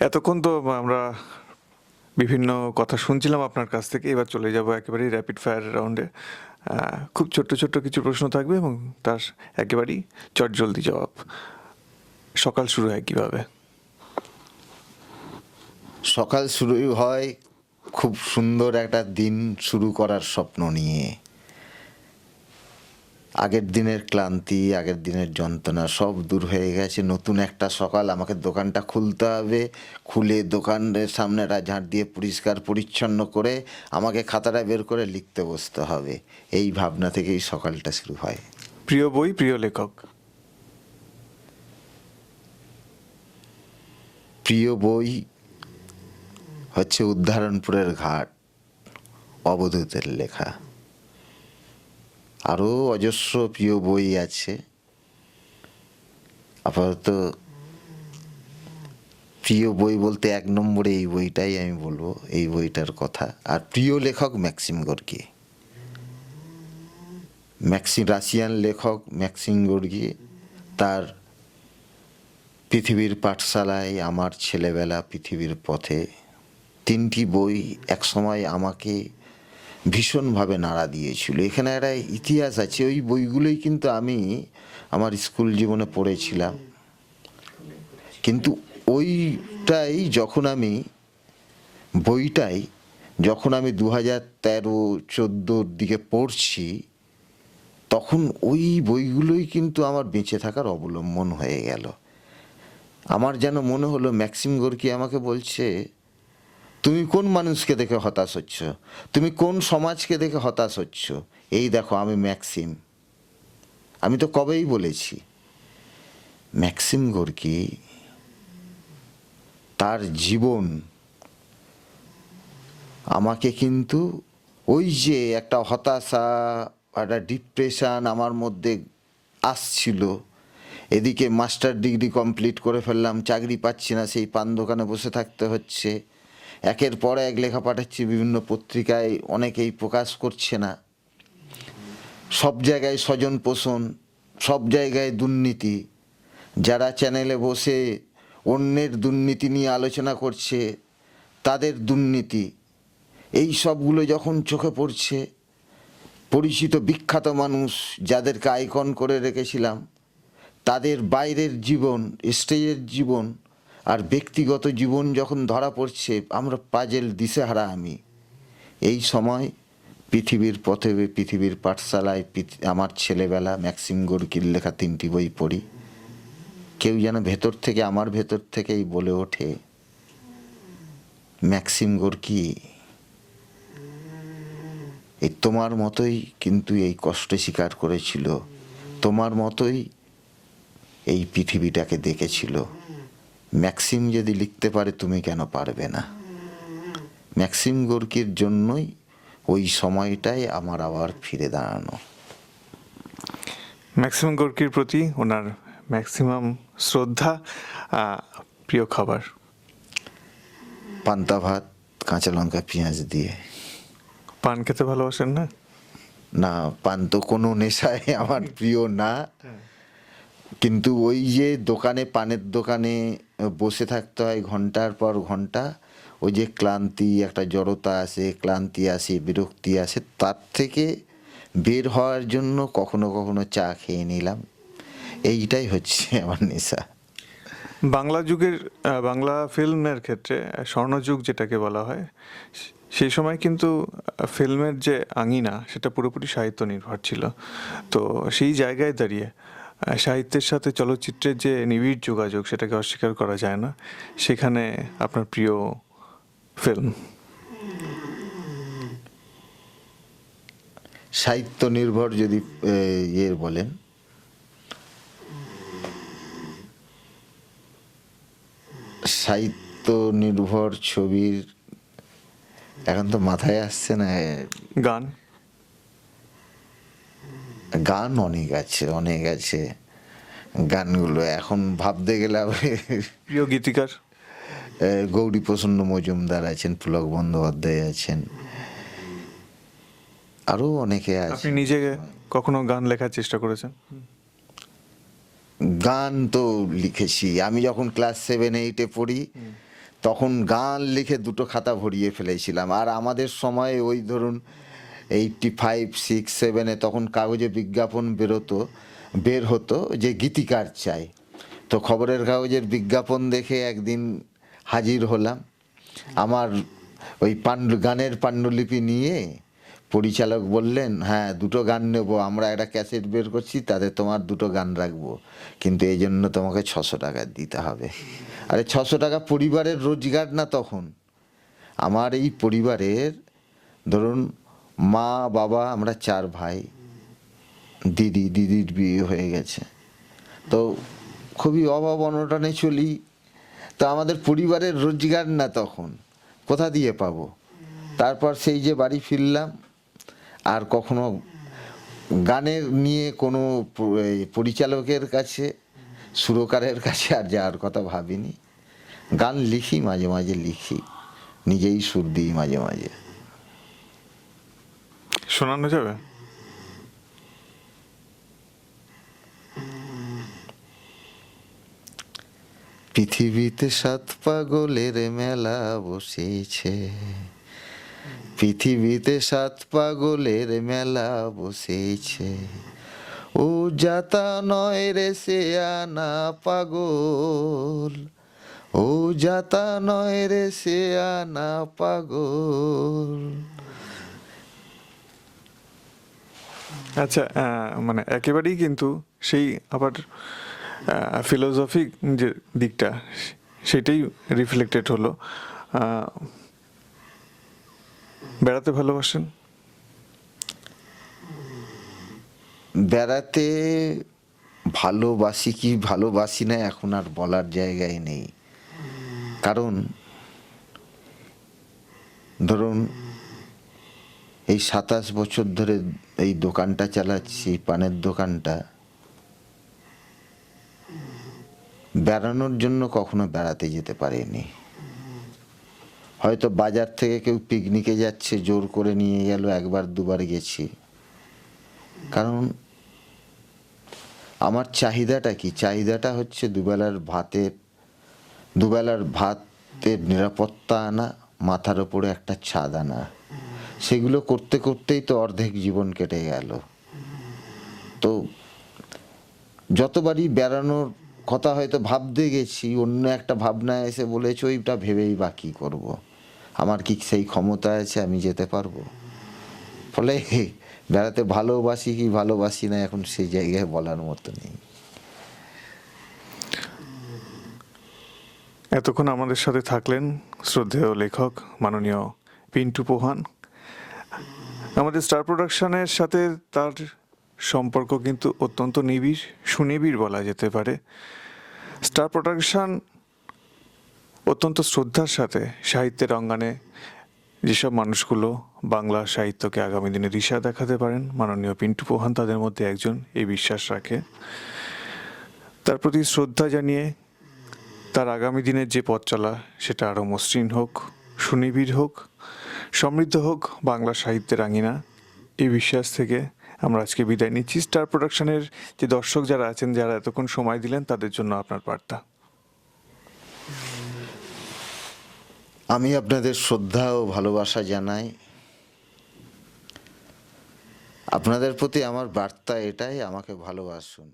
এতক্ষণ তো আমরা বিভিন্ন কথা শুনছিলাম আপনার কাছ থেকে, এবার চলে যাব একেবারেই র্যাপিড ফায়ার রাউন্ডে। খুব ছোট্ট ছোট্ট কিছু প্রশ্ন থাকবে এবং তার একেবারেই চটজলদি জবাব। সকাল শুরু হয় কিভাবে? সকাল শুরু হয় খুব সুন্দর একটা দিন শুরু করার স্বপ্ন নিয়ে। আগের দিনের ক্লান্তি, আগের দিনের যন্ত্রণা সব দূর হয়ে গেছে। নতুন একটা সকাল, আমাকে দোকানটা খুলতে হবে। খুলে দোকানের সামনেটা ঝাঁট দিয়ে পরিষ্কার পরিচ্ছন্ন করে আমাকে খাতাটা বের করে লিখতে বসতে হবে। এই ভাবনা থেকেই সকালটা শুরু হয়। প্রিয় বই, প্রিয় লেখক? প্রিয় বই হচ্ছে উদ্ধারণপুরের ঘাট, অবধূতের লেখা। আরও অজস্র প্রিয় বই আছে, আপাতত প্রিয় বই বলতে এক নম্বরে এই বইটাই আমি বলবো, এই বইটার কথা। আর প্রিয় লেখক ম্যাক্সিম গর্কি, রাশিয়ান লেখক ম্যাক্সিম গর্কি। তার পৃথিবীর পাঠশালায়, আমার ছেলেবেলা, পৃথিবীর পথে, তিনটি বই একসময় আমাকে ভীষণভাবে নাড়া দিয়েছিল। এখানে একটা ইতিহাস আছে, ওই বইগুলোই কিন্তু আমি আমার স্কুল জীবনে পড়েছিলাম। কিন্তু বইটাই যখন আমি 2013-14 দিকে পড়ছি, তখন ওই বইগুলোই কিন্তু আমার বেঁচে থাকার অবলম্বন হয়ে গেল। আমার যেন মনে হলো ম্যাক্সিম গর্কি আমাকে বলছে, তুমি কোন মানুষকে দেখে হতাশ হচ্ছ, তুমি কোন সমাজকে দেখে হতাশ হচ্ছ, এই দেখো আমি ম্যাক্সিম। আমি তো কবেই বলেছি, ম্যাক্সিম গর্কি তার জীবন আমাকে কিন্তু ওই যে একটা হতাশা, একটা ডিপ্রেশন আমার মধ্যে আসছিল, এদিকে মাস্টার ডিগ্রি কমপ্লিট করে ফেললাম, চাকরি পাচ্ছি না, সেই পান দোকানে বসে থাকতে হচ্ছে, একের পর এক লেখা পাঠাচ্ছি বিভিন্ন পত্রিকায়, অনেকেই প্রকাশ করছে না, সব জায়গায় স্বজন পোষণ, সব জায়গায় দুর্নীতি, যারা চ্যানেলে বসে অন্যের দুর্নীতি নিয়ে আলোচনা করছে তাদের দুর্নীতি, এই সবগুলো যখন চোখে পড়ছে, পরিচিত বিখ্যাত মানুষ যাদেরকে আইকন করে রেখেছিলাম, তাদের বাইরের জীবন, স্টেজের জীবন আর ব্যক্তিগত জীবন যখন ধরা পড়ছে, আমরা পাজেল দিশেহারা। আমি এই সময় পৃথিবীর পথে, পৃথিবীর পাঠশালায়, আমার ছেলেবেলা, ম্যাক্সিম গর্কির লেখা তিনটি বই পড়ি। কেউ যেন আমার ভেতর থেকেই বলে ওঠে, ম্যাক্সিম গর্কি এই তোমার মতোই কিন্তু এই কষ্ট স্বীকার করেছিল, তোমার মতোই এই পৃথিবীটাকে দেখেছিল। ম্যাক্সিম যদি লিখতে পারে, তুমি কেন পারবে না? ম্যাক্সিম গর্কির জন্যই ওই সময়টাই আমার আবার ফিরে দাঁড়ানো। ম্যাক্সিমাম গর্কির প্রতি ওনার ম্যাক্সিমাম শ্রদ্ধা। প্রিয় খাবার? পান্তা ভাত, কাঁচা লঙ্কা পেঁয়াজ দিয়ে। পান খেতে ভালোবাসেন না? না, পান তো কোনো নেশায় আমার প্রিয় না, কিন্তু ওই যে দোকানে, পানের দোকানে বসে থাকতে হয় ঘন্টার পর ঘন্টা, ওই যে ক্লান্তি, একটা জড়তা আসে, ক্লান্তি আসে, বিরক্তি আসে, তার থেকে বের হওয়ার জন্য কখনো কখনো চা খেয়ে নিলাম, এইটাই হচ্ছে আমার নেশা। বাংলা যুগের, বাংলা ফিল্মের ক্ষেত্রে স্বর্ণযুগ যেটাকে বলা হয়, সেই সময় কিন্তু ফিল্মের যে আঙিনা সেটা পুরোপুরি সাহিত্য নির্ভর ছিল। তো সেই জায়গায় দাঁড়িয়ে সাহিত্যের সাথে চলচ্চিত্রের যে নিবিড় যোগাযোগ, সেটাকে অস্বীকার করা যায় না। সেখানে আপনার প্রিয় ফিল্ম? সাহিত্য নির্ভর যদি বলেন, সাহিত্য নির্ভর ছবির এখন তো মাথায় আসছে না। গান? গান অনেক আছে গানগুলো এখন ভাবতে গেলে। প্রিয় গীতিকার? গৌরী প্রসন্ন মজুমদার আছেন, পুলক বন্দ্যোপাধ্যায় আছেন, আরও অনেকে আছে। আপনি নিজে কখনো গান লেখার চেষ্টা করেছেন? গান তো লিখেছি, আমি যখন ক্লাস 7-8 পড়ি তখন গান লিখে 2টো খাতা ভরিয়ে ফেলেছিলাম। আর আমাদের সময়ে ওই ধরুন 85, 6, 7-এ তখন কাগজে বিজ্ঞাপন বের হতো যে গীতিকার চাই। তো খবরের কাগজের বিজ্ঞাপন দেখে একদিন হাজির হলাম। আমার ওই গানের পাণ্ডুলিপি নিয়ে পরিচালক বললেন, হ্যাঁ 2টো গান নেব, আমরা একটা ক্যাসেট বের করছি, তাতে তোমার 2টো গান রাখবো, কিন্তু এই জন্য তোমাকে 600 টাকা দিতে হবে। আরে 600 টাকা পরিবারের রোজগার না তখন। আমার এই পরিবারের ধরুন মা বাবা, আমরা 4 ভাই, দিদির বিয়ে হয়ে গেছে, তো খুবই অভাব অনটনে চলি। তো আমাদের পরিবারের রোজগার না তখন, কোথা দিয়ে পাবো? তারপর সেই যে বাড়ি ফিরলাম, আর কখনো গানের নিয়ে কোনো পরিচালকের কাছে, সুরকারের কাছে আর যাওয়ার কথা ভাবিনি। গান লিখি, মাঝে মাঝে লিখি, নিজেই সুর দিই মাঝে মাঝে। শোনানো যাবে? পৃথিবীতে 7 পাগলের মেলা বসেছে, পৃথিবীতে 7 পাগলের মেলা বসেছে, ও যাতা নয় রে সে আনা পাগল, ও যাতা নয় রে সে আনা পাগল। আচ্ছা, মানে একেবারেই কিন্তু সেই আবার ফিলোসফিক যে দিকটা সেটাই রিফ্লেক্টেড হলো। বেড়াতে ভালোবাসেন? বেড়াতে ভালোবাসি কি ভালোবাসি না এখন আর বলার জায়গায় নেই। কারণ ধরুন এই 27 বছর ধরে এই দোকানটা চালাচ্ছি, পানের দোকানটা, বেড়ানোর জন্য কখনো বেড়াতে যেতে পারিনি। হয়তো বাজার থেকে কেউ পিকনিকে যাচ্ছে, জোর করে নিয়ে গেল, 1বার 2বার গেছি। কারণ আমার চাহিদাটা কি? চাহিদাটা হচ্ছে দুবেলার ভাতের নিরাপত্তা আনা, মাথার ওপরে একটা ছাদ আনা। সেগুলো করতে করতেই তো অর্ধেক জীবন কেটে গেল। তো যতবারই বেড়ানোর কথা হয়তো ভাবতে গেছি, অন্য একটা ভাবনা এসে বলেছে ওইটা ভেবেই বা কী করবো, আমার কি সেই ক্ষমতা আছে আমি যেতে পারবো? ফলে বেড়াতে ভালোবাসি কি ভালোবাসি না এখন সেই জায়গায় বলার মতো নেই। এতক্ষণ আমাদের সাথে থাকলেন শ্রদ্ধেয় লেখক মাননীয় পিন্টু পোহান। আমাদের স্টার প্রোডাকশনের সাথে তার সম্পর্ক কিন্তু অত্যন্ত নিবিড়, সুনিবিড় বলা যেতে পারে। স্টার প্রোডাকশন অত্যন্ত শ্রদ্ধার সাথে সাহিত্যের অঙ্গনে যেসব মানুষগুলো বাংলা সাহিত্যকে আগামী দিনে দিশা দেখাতে পারেন, মাননীয় পিন্টু পোহান তাদের মধ্যে একজন, এই বিশ্বাস রাখে। তার প্রতি শ্রদ্ধা জানিয়ে তার আগামী দিনের যে পথ চলা সেটা আরও মসৃণ হোক, সুনিবিড় হোক, সমৃদ্ধ হোক বাংলা সাহিত্যের আঙিনা, এই বিশ্বাস থেকে আমরা আজকে বিদায় নিচ্ছি। স্টার প্রোডাকশনের যে দর্শক যারা আছেন, যারা এতক্ষণ সময় দিলেন, তাদের জন্য আপনার বার্তা। আমি আপনাদের শ্রদ্ধা ও ভালোবাসা জানাই। আপনাদের প্রতি আমার বার্তা এটাই, আমাকে ভালোবাসুন।